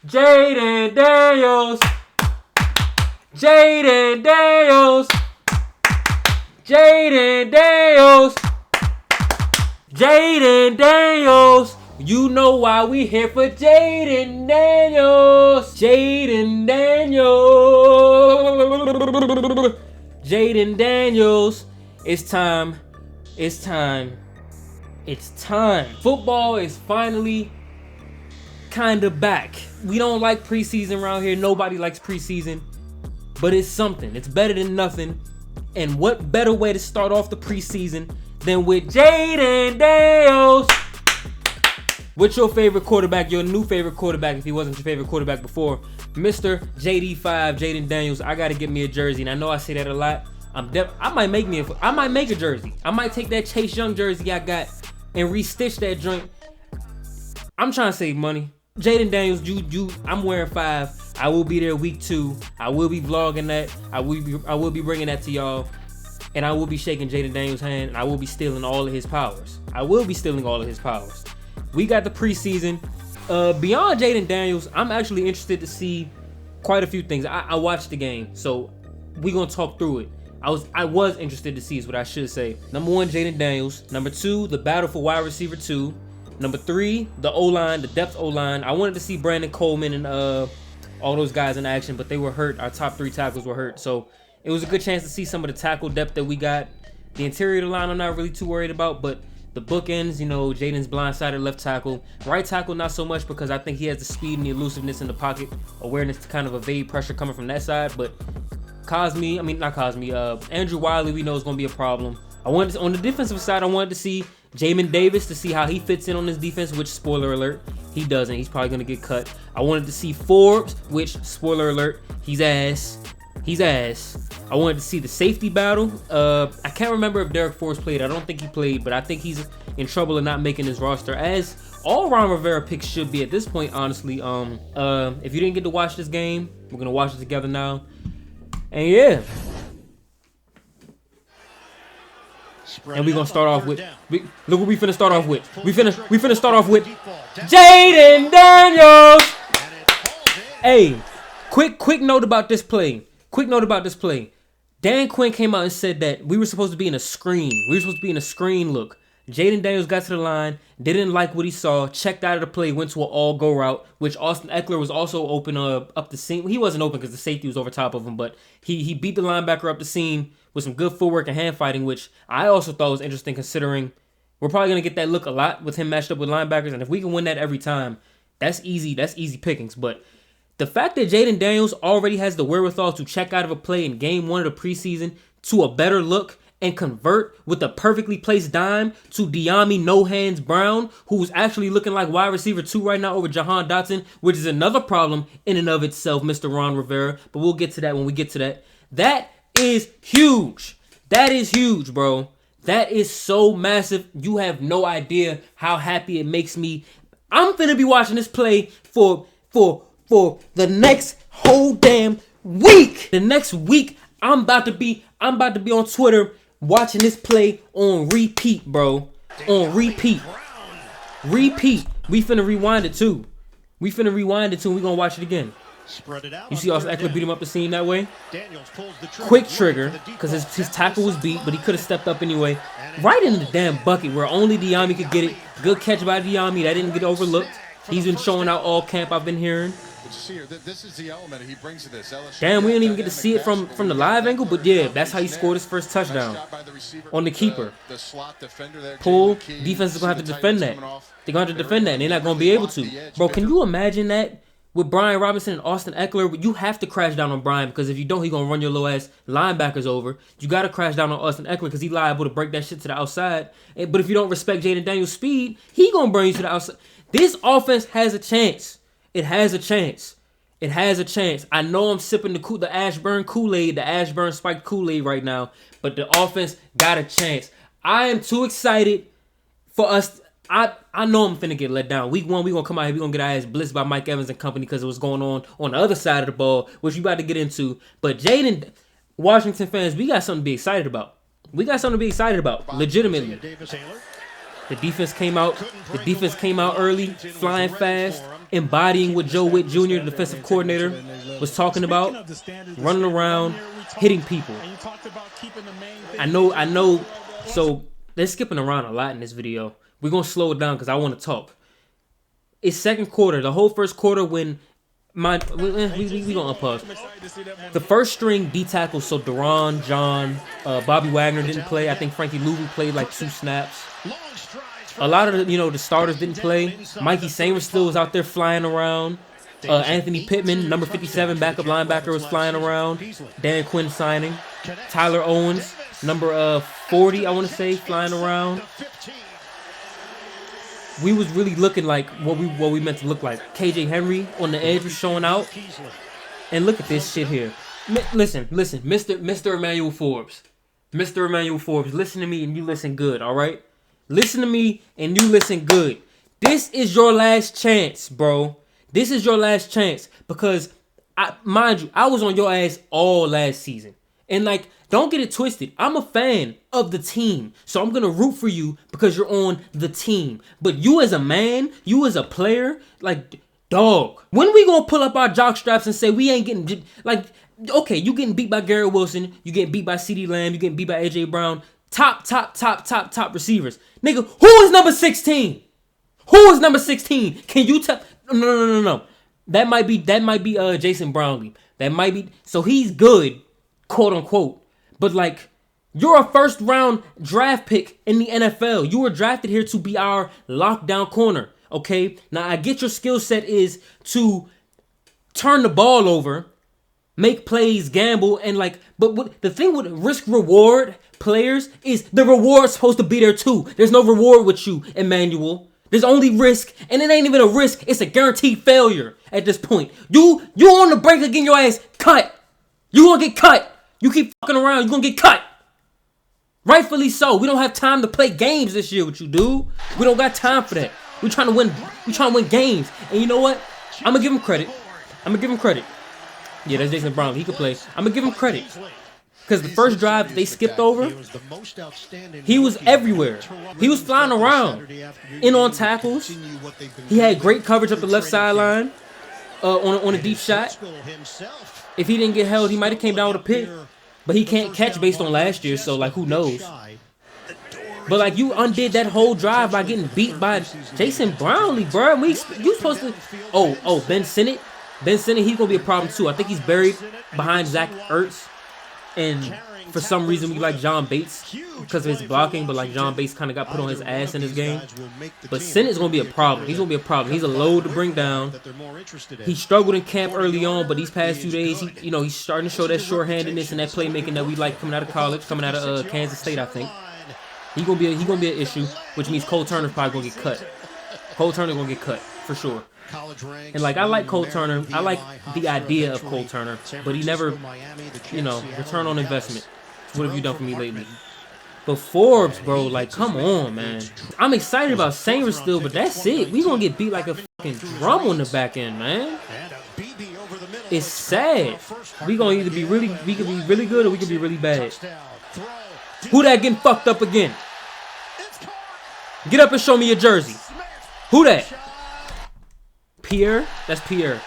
Jayden Daniels. Jayden Daniels. Jayden Daniels. Jayden Daniels. You know why we here for Jayden Daniels. Jayden Daniels. Jayden Daniels. It's time. It's time. It's time. Football is finally kind of back. We don't like preseason around here. Nobody likes preseason. But it's something. It's better than nothing. And what better way to start off the preseason than with Jayden Daniels? What's your favorite quarterback? Your new favorite quarterback, if he wasn't your favorite quarterback before, Mr. JD5, Jayden Daniels. I gotta get me a jersey, and I know I say that a lot. I might make a jersey. I might take that Chase Young jersey I got and restitch that joint. I'm trying to save money. Jayden Daniels, I'm wearing 5. I will be there week 2. I will be vlogging that. I will be bringing that to y'all. And I will be shaking Jayden Daniels' hand, and I will be stealing all of his powers. We got the preseason. Beyond Jayden Daniels, I'm actually interested to see quite a few things. I watched the game, so we're going to talk through it. I was interested to see is what I should say. Number 1, Jayden Daniels. Number 2, the battle for wide receiver 2. Number 3, the O-line, the depth O-line. I wanted to see Brandon Coleman and all those guys in action, but they were hurt. Our top 3 tackles were hurt, so it was a good chance to see some of the tackle depth that we got. The interior of the line I'm not really too worried about, but the bookends, Jayden's blindsided left tackle. Right tackle, not so much because I think he has the speed and the elusiveness in the pocket, awareness to kind of evade pressure coming from that side, but Andrew Wiley, we know is going to be a problem. On the defensive side, I wanted to see Jamin Davis to see how he fits in on this defense, which, spoiler alert, he doesn't. He's probably going to get cut. I wanted to see Forbes, which, spoiler alert, he's ass. I wanted to see the safety battle. I can't remember if Derek Forbes played. I don't think he played, but I think he's in trouble of not making his roster, as all Ron Rivera picks should be at this point, honestly. If you didn't get to watch this game, we're going to watch it together now. And yeah. And we're going to start off with, look what we finna start off with. We finna start off with Jayden Daniels. Hey, quick note about this play. Dan Quinn came out and said that we were supposed to be in a screen. Look. Jayden Daniels got to the line, didn't like what he saw, checked out of the play, went to an all-go route, which Austin Ekeler was also open up the seam. He wasn't open because the safety was over top of him, but he beat the linebacker up the seam with some good footwork and hand fighting, which I also thought was interesting considering we're probably going to get that look a lot with him matched up with linebackers, and if we can win that every time, that's easy pickings. But the fact that Jayden Daniels already has the wherewithal to check out of a play in game 1 of the preseason to a better look and convert with a perfectly placed dime to De'Ami No Hands Brown, who's actually looking like wide receiver 2 right now over Jahan Dotson, which is another problem in and of itself, Mr. Ron Rivera. But we'll get to that when we get to that. That is huge. That is huge, bro. That is so massive. You have no idea how happy it makes me. I'm finna be watching this play for the next whole damn week. The next week, I'm about to be on Twitter watching this play on repeat, bro. On repeat. We finna rewind it too. We gonna watch it again. You see Austin Ekeler beat him up the seam that way? Quick trigger, because his tackle was beat, but he could have stepped up anyway. Right in the damn bucket where only De'Ami could get it. Good catch by De'Ami. That didn't get overlooked. He's been showing out all camp, I've been hearing. This is the element he brings to this. Damn, we didn't even get to see it from the live angle, but yeah, that's how he scored his first touchdown on the keeper. Pull, defense is going to have to defend that. They're going to have to defend that, and they're not going to be able to. Bro, can you imagine that with Brian Robinson and Austin Ekeler? You have to crash down on Brian, because if you don't, he's going to run your little ass linebackers over. You got to crash down on Austin Ekeler because he's liable to break that shit to the outside. But if you don't respect Jayden Daniels' speed, he going to bring you to the outside. This offense has a chance. It has a chance. I know I'm sipping the Ashburn Kool-Aid, the Ashburn spiked Kool-Aid right now, but the offense got a chance. I am too excited for us. I know I'm finna get let down. Week 1, we gonna come out here, we gonna get our ass blitzed by Mike Evans and company because it was going on the other side of the ball, which we about to get into. But Jayden, Washington fans, we got something to be excited about. Legitimately. The defense came out early, flying fast. embodying what Joe Witt Jr., the defensive coordinator, was talking about, running around, hitting people. I know. So they're skipping around a lot in this video. We're going to slow it down because I want to talk. It's second quarter. The whole first quarter when we going to unpause. The first string D tackles, so Duran, John, Bobby Wagner didn't play. I think Frankie Louvu played like 2 snaps. A lot of the starters didn't play. Mikey Samer still was out there flying around. Anthony Pittman, number 57, backup linebacker, was flying around. Dan Quinn signing. Tyler Owens, number 40, I want to say, flying around. We was really looking like what we meant to look like. KJ Henry on the edge was showing out. And look at this shit here. Listen, Mr. Emmanuel Forbes. Mr. Emmanuel Forbes, listen to me and you listen good, all right? Listen to me and you listen good. This is your last chance, bro. This is your last chance because, mind you, I was on your ass all last season. And, like, don't get it twisted. I'm a fan of the team. So I'm going to root for you because you're on the team. But you as a man, you as a player, like, dog. When we going to pull up our jock straps and say we ain't getting, like, okay, you getting beat by Garrett Wilson. You getting beat by CeeDee Lamb. You getting beat by A.J. Brown. Top receivers. Nigga, who is number 16? Who is number 16? Can you tell? No. That might be Jason Brownlee. That might be. So he's good, quote unquote. But like, you're a first round draft pick in the NFL. You were drafted here to be our lockdown corner. Okay. Now I get your skill set is to turn the ball over, make plays, gamble, and like. But the thing with risk reward players is the reward's supposed to be there too. There's no reward with you, Emmanuel. There's only risk, and it ain't even a risk. It's a guaranteed failure at this point. You on the brink of getting your ass cut. You gonna get cut. You keep fucking around, you gonna get cut. Rightfully so. We don't have time to play games this year with you, dude. We don't got time for that. We trying to win games. And you know what? I'm gonna give him credit. Yeah, that's Jason Brown. He could play. I'm gonna give him credit. Because the first drive they skipped over, he was everywhere. He was flying around, in on tackles. He had great coverage up the left sideline on a deep shot. If he didn't get held, he might have came down with a pick. But he can't catch based on last year, so like who knows? But like you undid that whole drive by getting beat by Jason Brownlee, bro. You supposed to? Oh, Ben Sinnott. Ben Sinnott, he's gonna be a problem too. I think he's buried behind Zach Ertz. And for some reason, we like John Bates because of his blocking, but like John Bates kind of got put on his ass in this game. But Sennett's going to be a problem. He's going to be a problem. He's a load to bring down. He struggled in camp early on, but these past few days, he's starting to show that shorthandedness and that playmaking that we like coming out of college, coming out of Kansas State, I think. He's going to be an issue, which means Cole Turner's probably going to get cut. Cole Turner's going to get cut, for sure. And like I like Cole Turner, I like the idea of Cole Turner, but he never, return on investment. What have you done for me lately? But Forbes, bro, like come on, man. I'm excited about Sanger still, but that's it. We gonna get beat like a fucking drum on the back end, man. It's sad. We gonna either be we could be really good or we could be really bad. Who that getting fucked up again? Get up and show me your jersey. Who that? Pierre? That's Pierre.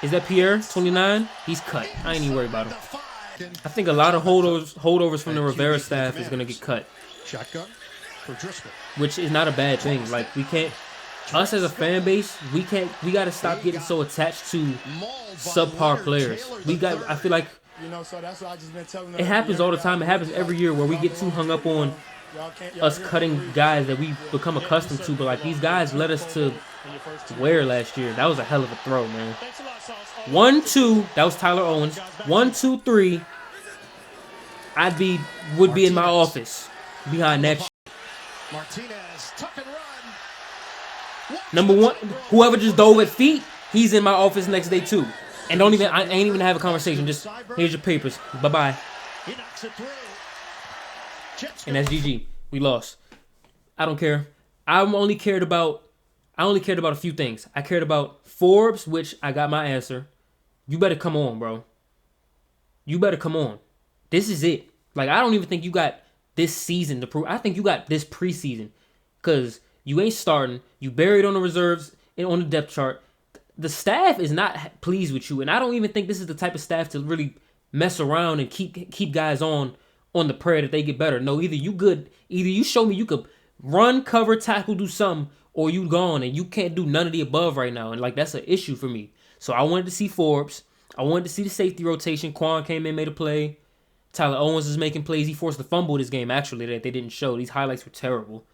Is that Pierre? 29? He's cut. I ain't even worried about him. I think a lot of holdovers from the Rivera staff is going to get cut. Which is not a bad thing. Like, we can't... Us as a fan base, we got to stop getting so attached to subpar players. I feel like... It happens all the time. It happens every year where we get too hung up on us cutting guys that we become accustomed to. But, like, these guys led us to... Where last year? That was a hell of a throw, man. 1-2, that was Tyler Owens. 1, 2, 3. Would be in my office behind that shit. Number one, whoever just dove at feet, he's in my office next day too. And I ain't even have a conversation. Just here's your papers. Bye-bye. And that's GG. We lost. I don't care. I only cared about a few things. I cared about Forbes, which I got my answer. You better come on, bro. You better come on. This is it. Like, I don't even think you got this season to prove. I think you got this preseason. Because you ain't starting. You buried on the reserves on the depth chart. The staff is not pleased with you, and I don't even think this is the type of staff to really mess around and keep guys on the prayer that they get better. No, either you show me you could run, cover, tackle, do something, or you gone, and you can't do none of the above right now, and like that's an issue for me. So I wanted to see Forbes. I wanted to see the safety rotation. Quan came in, made a play. Tyler Owens is making plays. He forced a fumble this game, actually, that they didn't show. These highlights were terrible.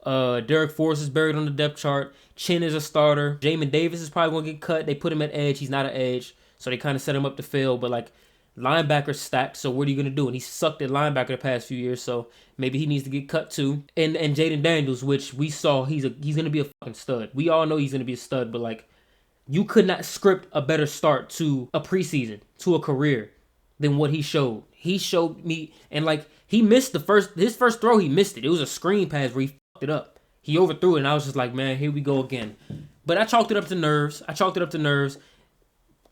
Derek Forrest is buried on the depth chart. Chin is a starter. Jamin Davis is probably going to get cut. They put him at edge. He's not an edge, so they kind of set him up to fail. But, like, linebacker stacked, so what are you going to do? And he sucked at linebacker the past few years, so maybe he needs to get cut too. And Jayden Daniels, which we saw, he's going to be a fucking stud. We all know he's going to be a stud, but, like, you could not script a better start to a preseason, to a career, than what he showed. He showed me, and, like, he missed his first throw, he missed it. It was a screen pass where he fucked it up. He overthrew it, and I was just like, man, here we go again. But I chalked it up to nerves.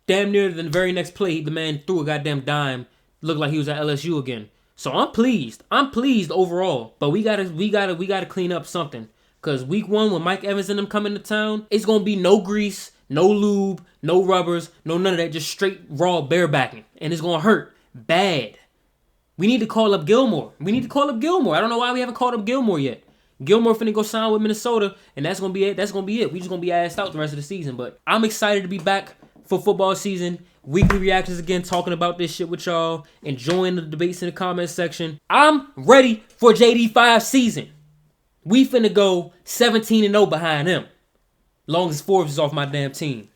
Damn near the very next play, the man threw a goddamn dime. Looked like he was at LSU again. So I'm pleased. I'm pleased overall. But we gotta clean up something. Cause week 1, when Mike Evans and them come into town, it's gonna be no grease, no lube, no rubbers, no none of that. Just straight raw barebacking, and it's gonna hurt bad. We need to call up Gilmore. I don't know why we haven't called up Gilmore yet. Gilmore finna go sign with Minnesota, and that's gonna be it. We just gonna be assed out the rest of the season. But I'm excited to be back for football season. Weekly reactions again, talking about this shit with y'all, enjoying the debates in the comments section. I'm ready for JD5 season. We finna go 17-0 behind him. Long as Forbes is off my damn team.